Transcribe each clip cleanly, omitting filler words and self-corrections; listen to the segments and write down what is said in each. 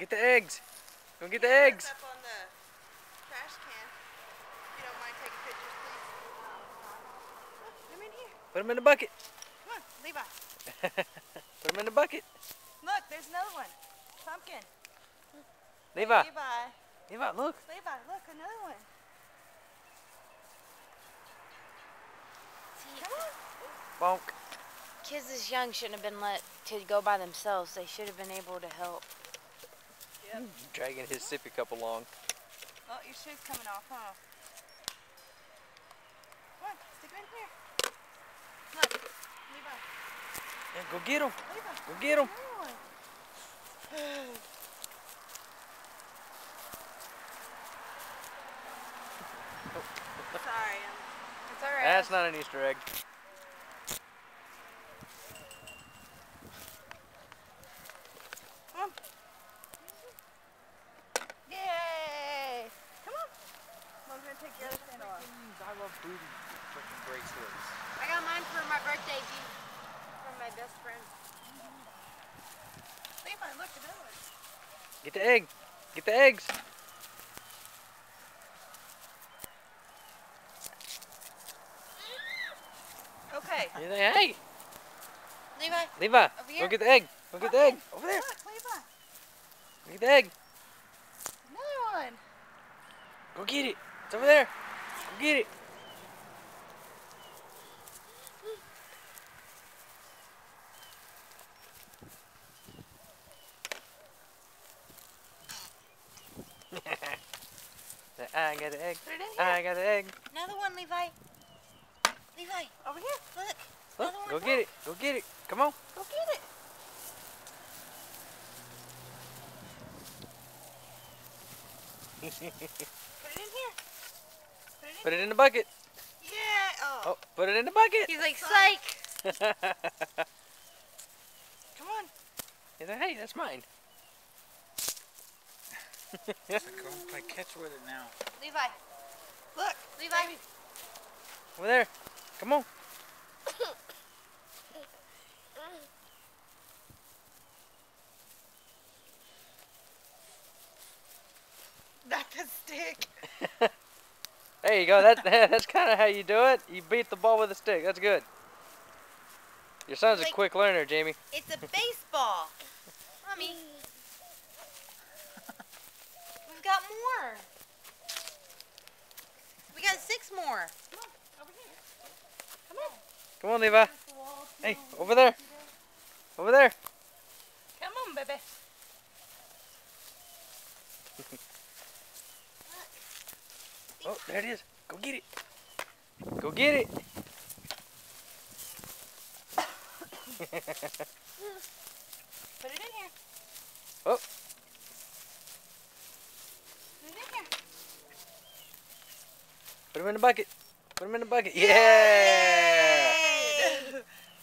Get the eggs. Go get the Camera's eggs. up on the trash can. If you don't mind taking pictures, please. Look, put them in here. Put them in the bucket. Come on, Levi. Put them in the bucket. Look, there's another one. Pumpkin. Levi. Levi. Levi, look. Levi, look, another one. Come on. Bonk. Kids this young shouldn't have been let to go by themselves. They should have been able to help. Yep. Dragging his sippy cup along. Oh, your shoe's coming off, huh? Come on, stick it in here. Look, Levi. Yeah, go get him. Levi. Go get him. Another one. Sorry, It's all right. That's not an Easter egg. come on. Yay! Come on. Mom's gonna take your other sandal off. I love booty freaking bracelets. I got mine for my birthday gift from my best friend. Levi, look, another one. Get the egg. Get the eggs. Okay. Hey, Levi, Levi, Over here? go get the egg. Go get the egg. Over there. Look, Levi. Go get the egg. Another one. Go get it. It's over there. Go get it. I got the egg. Put it in here. I got the egg. another one, Levi. Levi, Over here. look. Look, Another go one. get it. Go get it. Come on. Go get it. Put it in here. Put it in the bucket. Yeah. Oh. Oh, put it in the bucket. He's like, psych. Come on. He's like, hey, that's mine. Go play catch with it now. Levi, Look. Levi. Over there. Come on. That's a stick. There you go. That's kind of how you do it. You beat the ball with a stick. That's good. Your son's a Like- quick learner, Jamie. It's a baseball. Mommy. We've got more. We got 6 more. Over here. Come on. Come on, Levi. Hey, over there. Over there. Come on, baby. Oh, there it is. Go get it. Go get it. Put it in here. Oh. Put it in here. Put him in the bucket. Put him in the bucket. Yeah.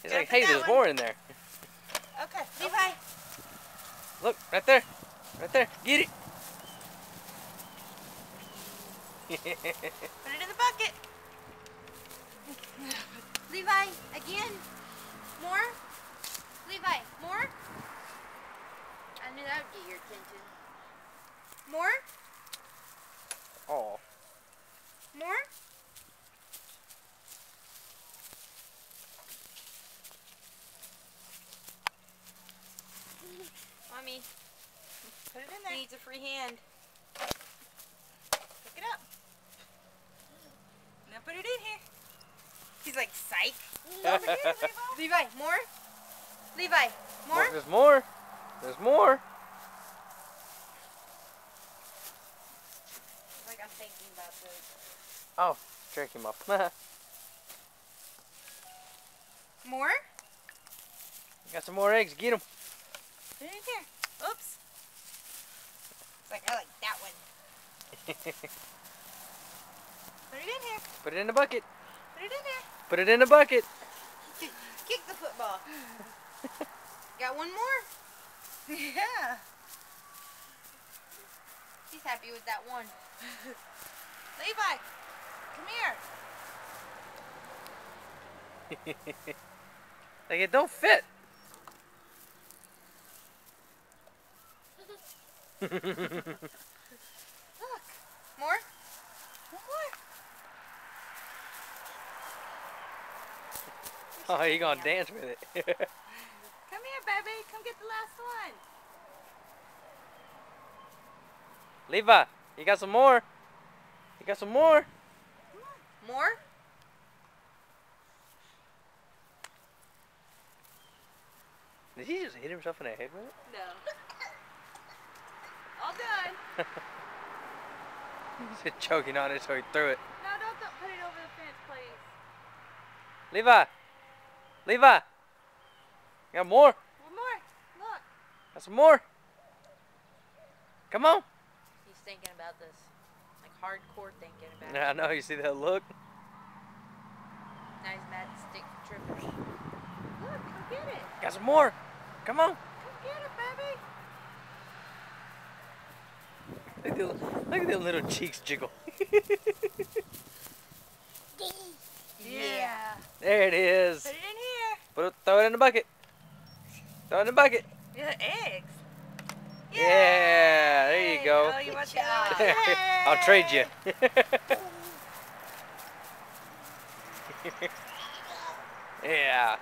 He's Gotta like, put hey, that there's one. more in there. Okay. Levi. Look, right there. Right there. Get it. Put it in the bucket. Levi, again. More? Levi, more? I knew that would get your attention. More? Oh. More? Mommy, Put it in he there. needs a free hand. Pick it up. Now put it in here. He's like, psych. Over here, Levi. Levi, more? Levi, more? There's more. There's more. Like I'm thinking about this. Oh, jerk him up. More? Got some more eggs. Get them. Put it in here. Oops. It's like, I like that one. Put it in here. Put it in the bucket. Put it in there. Put it in the bucket. Kick the football. Got one more? Yeah. He's happy with that one. Levi, come here. Like, it don't fit. Look. More? One more. Oh, you gonna dance with it. Come here, baby. Come get the last one. Levi, you got some more? You got some more? More? Did he just hit himself in the head with it? No. All done. He's just choking on it, so he threw it. No, don't put it over the fence, please. Levi! Levi! You got more? One more. Look. Got some more? Come on! He's thinking about this. Like hardcore thinking about Yeah, I know. You see that look? Now he's mad at Stick for tripping. Look, come get it. Got some more? Come on! Come get it, baby. Look at their little cheeks jiggle. Yeah. There it is. Put it in here. Throw it in the bucket. Throw it in the bucket. Yeah, eggs. Yeah, there you go. Oh, you want the eyes. I'll trade you. Yeah.